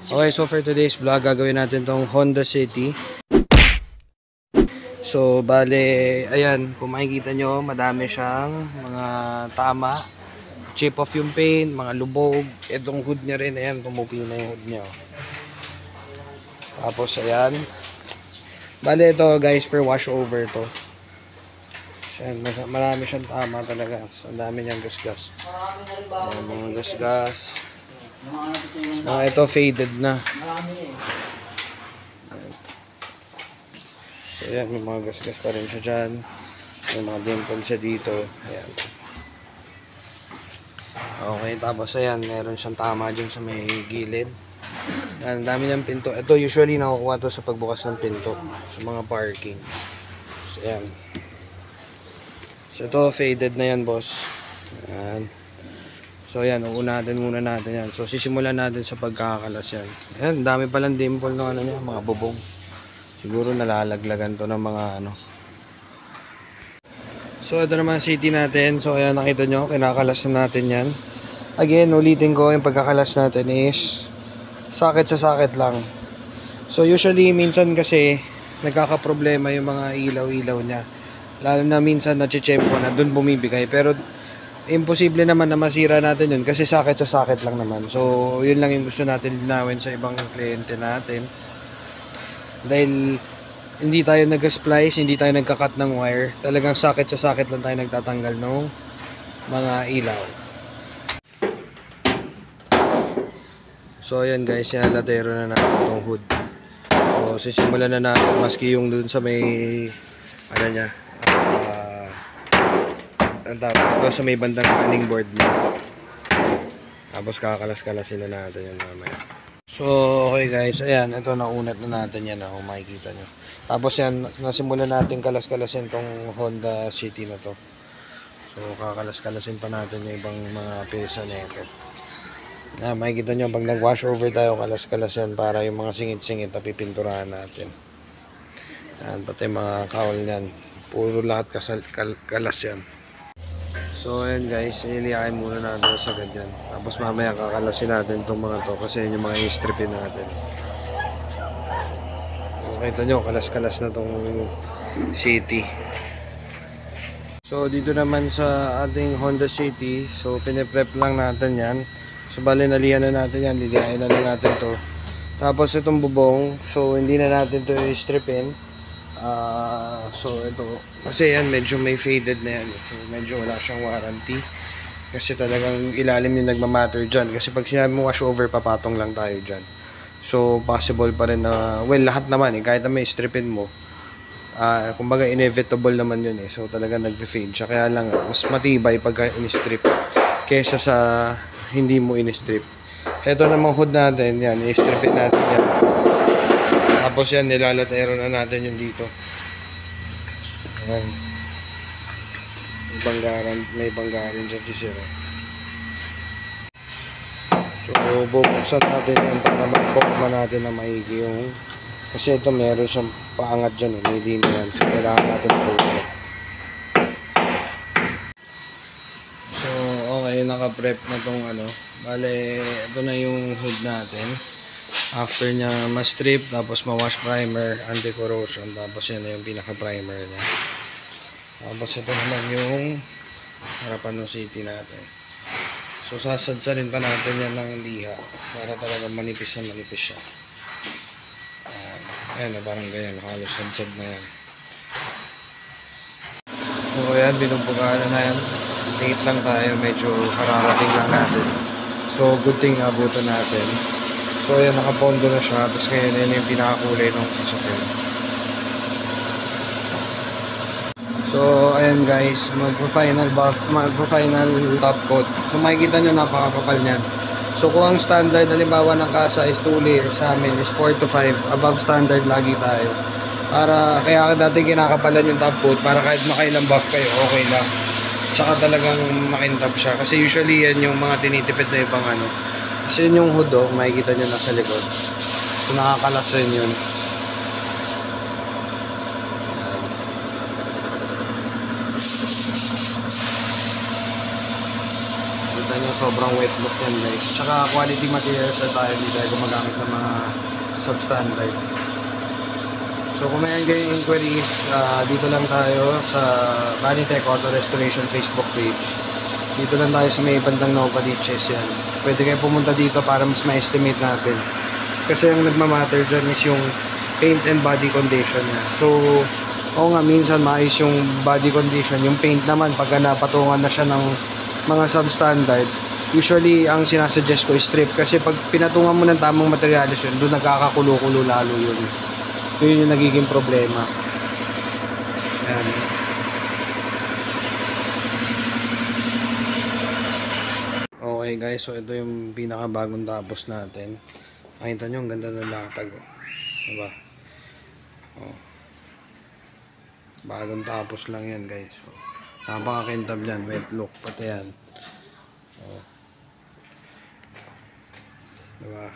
Okay, so for today's vlog, gagawin natin tong Honda City. So, bale, ayan, kung makikita nyo, madami siyang mga tama. Chip off yung paint, mga lubog. Itong hood niya rin, ayan, tumupi na yung hood niya. Tapos, ayan. Bale, ito guys, for washover to. So, ayan, marami siyang tama talaga. So, ang dami niyang gasgas. Ayan, mga gasgas. Mga ito faded na. So ayan, may mga gasgas pa rin siya dyan. So, may mga dimple siya dito. Ayan. Okay, tapos ayan, meron siyang tama dyan sa may gilid. Ayan, dami niyang pinto. Ito usually nakukuha to sa pagbukas ng pinto sa mga parking. So ayan. So ito faded na yan, boss. Ayan. So ayan, uunatin muna natin yan. So sisimulan natin sa pagkakalas yan. Ayan, dami palang dimple ng ano niya, mga bubong. Siguro nalalaglagan to ng mga ano. So ito naman city natin. So ayan, nakita nyo, kinakalas na natin yan. Again, ulitin ko, yung pagkakalas natin is sakit sa sakit lang. So usually, minsan kasi nagkakaproblema yung mga ilaw-ilaw niya. Lalo na minsan nachichempo na, dun bumibigay. Pero imposible naman na masira natin yun kasi sakit sa sakit lang naman. So yun lang yung gusto natin linawin sa ibang kliyente natin. Dahil hindi tayo nag-splice, hindi tayo nagka-cut ng wire. Talagang sakit sa sakit lang tayo nagtatanggal ng mga ilaw. So ayan guys, sinalatero na natin itong hood. So sisimulan na natin maski yung dun sa may ano niya, ito sa may bandang running board niya. Tapos kakalas-kalasin na natin yan mamaya. So okay guys, ayan, ito naunat na natin yan, kung makikita nyo. Tapos yan, nasimulan natin kalas-kalasin tong Honda City na to. So kakalas-kalasin pa natin yung ibang mga pyesa na ito. Makikita nyo, pag nag-wash over tayo, kalas-kalas yan para yung mga singit-singit na pipinturahan natin. Ayan, pati mga kawl yan. Puro lahat kalas yan. So ayan guys, niliyain muna natin sa ganyan. Tapos mamaya kakalasin natin itong mga to kasi yun yung mga i-stripin natin. Nakita nyo, kalas-kalas na itong City. So dito naman sa ating Honda City, so piniprep lang natin yan. So bali nalihan na natin yan, liliyain na lang natin to. Tapos itong bubong, so hindi na natin to i-stripin. So ito kasi yan medyo may faded na yan, so medyo wala siyang warranty kasi talagang ilalim yung nagmamatter dyan kasi pag sinabi mo wash over papatong lang tayo dyan. So possible pa rin na, well lahat naman kahit na may stripin mo, kumbaga inevitable naman yun so talagang nag-fade siya, kaya lang mas matibay pag in-strip kesa sa hindi mo in-strip. Ito namang hood natin yan, i-stripin natin yan. Tapos yan, nilalatero na natin yung dito. Ayan. May banggaran dyan sisira. So, bubuksan natin yan para mag-forma natin na maigi yung... Kasi ito meron siyang paangat dyan, may linya yan. So, kailangan natin bubuksan. So, okay, naka-prep na tong ano. Bale, ito na yung hood natin. After niya ma-strip, tapos ma-wash primer, anti-corrosion, tapos yan na yung pinaka-primer niya. Tapos ito naman yung harapan ng City natin. So sasadsarin pa natin yan ng liha para talaga manipis na manipis siya. Ayan na, parang ganyan, halos sadsad na yan. So ayan, binumpugaan na yan. Late lang tayo, medyo kararating lang natin. So good thing abutan natin. So ayan, nakapondo na siya. Tapos ngayon, yun yung pinakakulay ng sasakyan. So ayan guys, magpa-final top coat. So makikita nyo, napakakapal niyan. So kung ang standard, halimbawa ng kasa is 2 layers, sa amin is 4 to 5. Above standard lagi tayo. Kaya dati kinakapalan yung top coat para kahit makailang buff kayo, okay lang. Tsaka talagang makintab siya. Kasi usually yan yung mga tinitipid na ibang ano. Kasi yun yung hood, makikita nyo nasa likod. So nakakalas rin yun. Kita nyo, sobrang wet look yan guys. Tsaka quality materials na tayo, hindi tayo gumagamit ng mga substandard. So kung mayroon kayong inquiries, dito lang tayo sa Vanitech Auto Restoration Facebook page. Dito lang tayo sa may bandang Nova Ditches yan. Pwede kayo pumunta dito para mas ma-estimate natin. Kasi ang nagmamatter dyan is yung paint and body condition niya. So, oo nga, minsan maayos yung body condition. Yung paint naman, pagka napatungan na siya ng mga substandard, usually, ang sinasuggest ko is strip. Kasi pag pinatungan mo ng tamang materials yun, doon nagkakakulo-kulo lalo yun. Yun yung nagiging problema. Ayan. Okay guys, so ito yung pinakabagong tapos natin. Nakita nyo, ang ganda ng latag. Diba? Oh. Bagong tapos lang yan guys. So, napakakintab yan, wet look pati yan. Oh. Diba?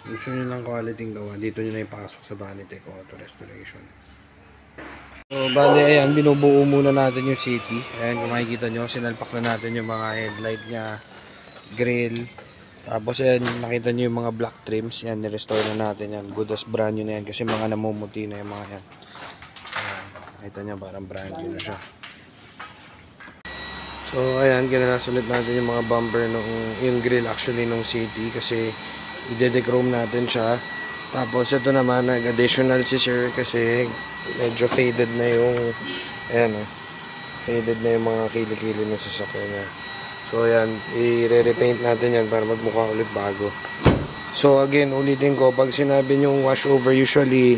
Gusto nyo lang quality gawa, dito nyo na ipasok sa Vanitech Auto Restoration. So bali ayan, binubuo muna natin yung city. Ayan, kung makikita nyo, sinalpak na natin yung mga headlight nya, grill. Tapos ayan, nakita nyo yung mga black trims. Yan, nirestore na natin yan. Good as brand new na yan kasi mga namumuti na yung mga yan. Ayan, nakita nyo parang brand new na siya. So ayan, kinalaas ulit natin yung mga bumper nung, yung grill actually nung city kasi i-dechrome natin siya. Tapos ito naman, nag-additional si sir kasi medyo faded na yung ayan faded na yung mga kilikili ng sasakyan niya. So ayan, i-repaint natin yan para magmukha ulit bago. So again, ulitin ko, pag sinabi yung wash over, usually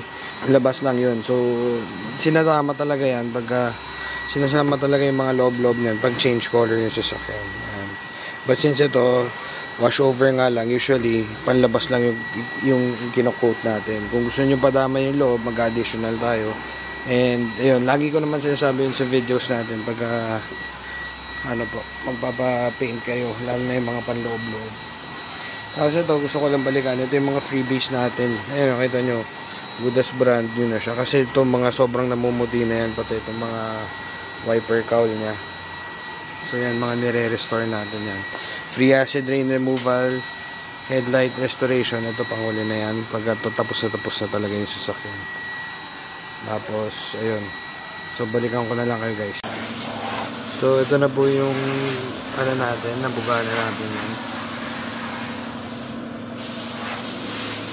labas lang yun. So sinasama talaga yan pagka sinasama talaga yung mga loob-loob niyan pag change color yung sasakyan. Ayan. But since ito wash over nga lang, usually panlabas lang yung kino-coat natin. Kung gusto niyo padama yung loob, mag-additional tayo. And ayun, lagi ko naman sinasabi yun sa videos natin pagka ano po, magpapa-paint kayo, lalo na yung mga panloob-loob. Tapos ito, gusto ko lang balikan, ito yung mga freebies natin. Ayun, nakita nyo, good as brand yun na siya. Kasi ito mga sobrang namumuti na yan, pati itong mga wiper cowl nya. So yan, mga nire-restore natin yan. Free acid rain removal, headlight restoration, ito panghuli na yan. Pagka tapos na talaga yung sasakyan. Tapos, ayun. So balikan ko na lang kayo guys. So ito na po yung ano natin, nabuga na natin yan.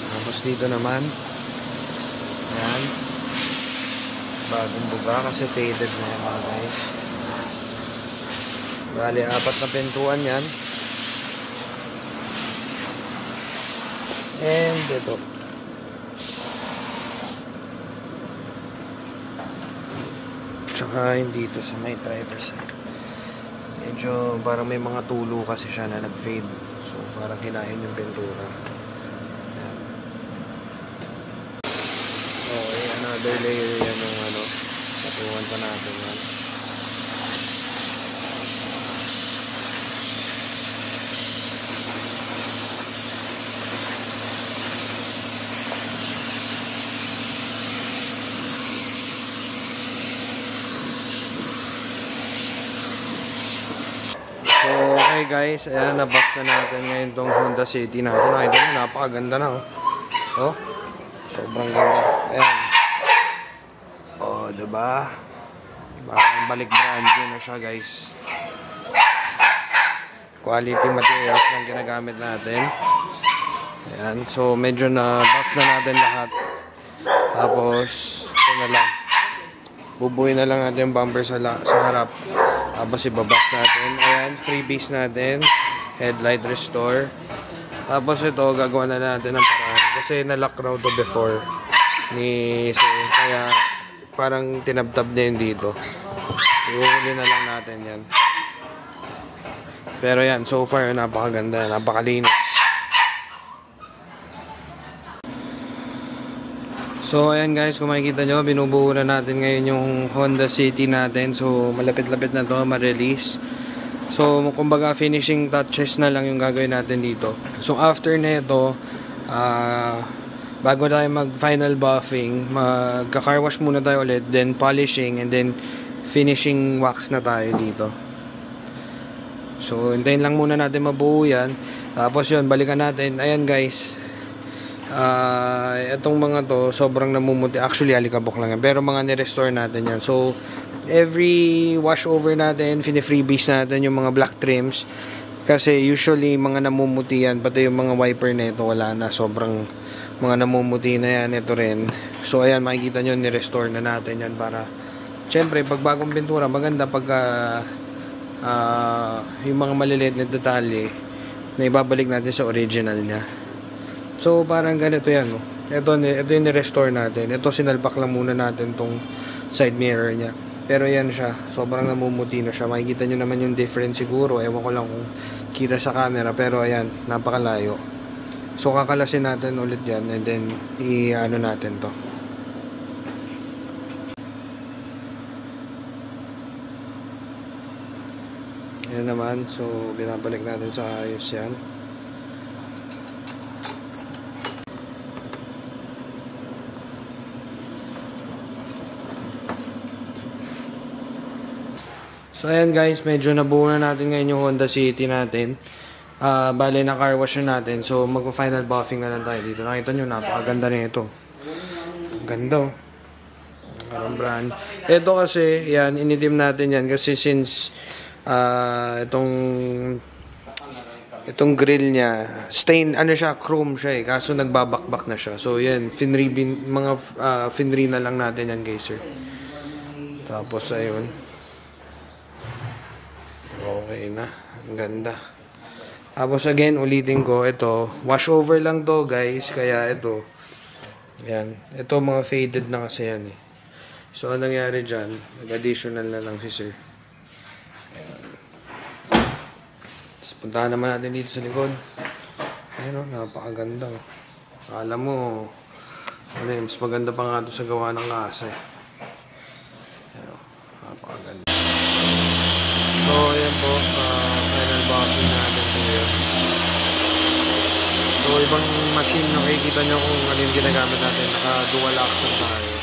Tapos dito naman, ayan, bagong buga kasi faded na yan mga guys. Bali, 4 na pintuan yan. And ito. Tsaka yung dito sa may driver side. Medyo parang may mga tulo kasi siya na nag-fade. So parang hinahin yung pintura. Ayan. Okay, another layer yan ng ano. Patungan pa natin yan. So, okay guys, ayan, na-buff na natin ngayon tong Honda City natin. Nakita nyo, napakaganda na, oh. Oh, sobrang ganda. Ayan. Oh, diba? Parang balik brand new na siya, guys. Quality materials lang ginagamit natin. Ayan, so medyo na-buff na natin lahat. Tapos, ito na lang. Bubuhin na lang natin yung bumper sa harap. Tapos ibabuff natin. Ayan, freebies natin. Headlight restore. Tapos ito, gagawa na natin ng paraan. Kasi nalock raw to before ni Sir. Kaya parang tinabtab na yun dito. Iuhuli na lang natin yan. Pero yan, so far, napakaganda. Napakalinis. So ayan guys, kung makikita nyo, binubuo na natin ngayon yung Honda City natin. So malapit-lapit na to ma-release. So kumbaga finishing touches na lang yung gagawin natin dito. So after na ito, bago tayo mag final buffing, magka-car wash muna tayo ulit, then polishing, and then finishing wax na tayo dito. So hintayin lang muna natin mabuo yan. Tapos yun, balikan natin. Ayan guys, itong mga to sobrang namumuti. Actually alikabok lang yan, pero mga ni-restore natin yan. So every wash over natin, fini-freebies natin yung mga black trims. Kasi usually mga namumuti yan, pati yung mga wiper na ito wala na, sobrang mga namumuti na yan. Ito rin. So ayan, makikita nyo, ni-restore na natin yan para syempre pag bagong pintura maganda pag yung mga maliliit na detalye na ibabalik natin sa original niya. So parang ganito yan, no? Ito yung ni-restore natin. Ito sinalpak lang muna natin tong side mirror niya. Pero yan siya, sobrang namumuti na siya. Makikita nyo naman yung difference siguro. Ewan ko lang kung kita sa camera, pero ayan, napakalayo. So kakalasin natin ulit yan and then i-ano natin to. Ayan naman, so binabalik natin sa ayos yan. So ayan guys, medyo nabuo na natin ngayon yung Honda City natin. Bale na car wash na natin. So magpa-final buffing na lang tayo dito. Nakita nyo, napakaganda na ito. Ganda oh. Ang brand. Ito kasi, yan, initim natin yan kasi since itong grill niya stain, ano siya, chrome siya eh, kaso nagbabakbak na siya. So yan, finri na lang natin yan guys sir. Tapos ayun, okay na, ang ganda. Tapos again, ulitin ko, ito wash over lang to guys, kaya ito yan, ito mga faded na kasi yan eh. So anong nangyari dyan, nag-additional na lang si sir. Puntahan naman natin dito sa likod. Ayun o, napakaganda o. Alam mo, ano yun, mas maganda pa nga ito sa gawa ng kasa eh. Ayun o, napakaganda. So, ayan po, final buffing natin po yun. So, ibang machine na makikita nyo kung ano yung ginagamit natin. Naka-dual action tayo.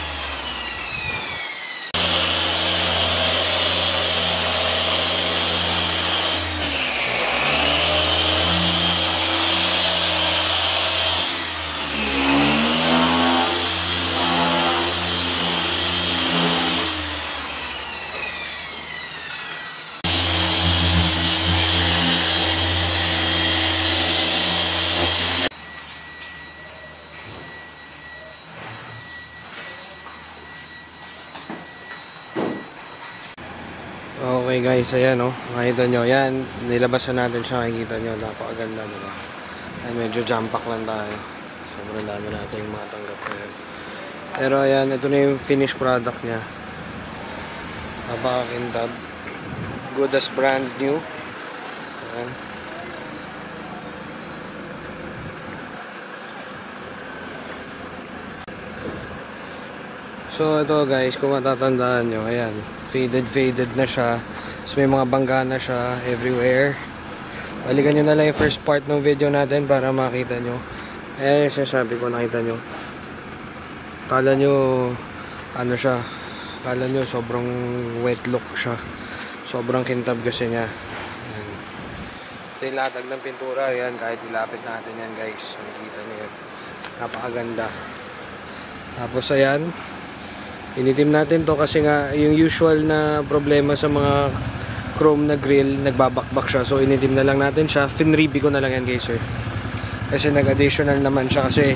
Okay guys, ayan o, makikita nyo, yan, nilabasan natin siya, makikita nyo, napakaganda diba? Ayan, medyo jump pack lang tayo, sobrang dami natin yung mga tanggap na yan. Pero ayan, ito na yung finished product nya, napakakintab, good as brand new. Ayan. So ito guys, kung matatandaan nyo, ayan, faded na siya. So, may mga bangga na siya everywhere. Balikan nyo na lang yung first part ng video natin para makita nyo. Eh, sinasabi ko, nakita nyo. Kala nyo, ano siya, kala nyo sobrang wet look siya. Sobrang kintab kasi niya. Ayan. Ito yung latag ng pintura. Ayan, kahit ilapit natin yan guys. Nakikita nyo yan. Napakaganda. Tapos ayan, initim natin to kasi nga yung usual na problema sa mga chrome na grill, nagbabakbak siya. So initim na lang natin siya. Finribi ko na lang yan guys sir. Kasi nag-additional naman siya kasi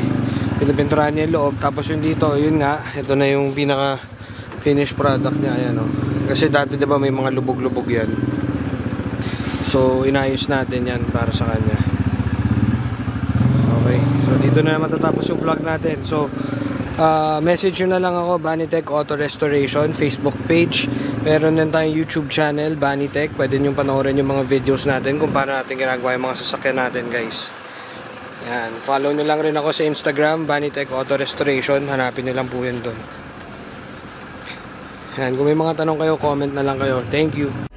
pinapinturahan niya yung loob. Tapos yung dito, yun nga, ito na yung pinaka finished product niya. Ayan o. Kasi dati diba may mga lubog-lubog yan. So inayos natin yan para sa kanya. Okay. So dito na matatapos yung vlog natin. So message nyo na lang ako, Banitech Auto Restoration Facebook page. Meron din tayong YouTube channel, Banitech. Pwede nyo panoorin yung mga videos natin kung paano natin ginagawa yung mga sasakyan natin guys. Yan. Follow nyo lang rin ako sa Instagram, Banitech Auto Restoration. Hanapin nyo lang po yun doon. Yan. Kung may mga tanong kayo, comment na lang kayo. Thank you.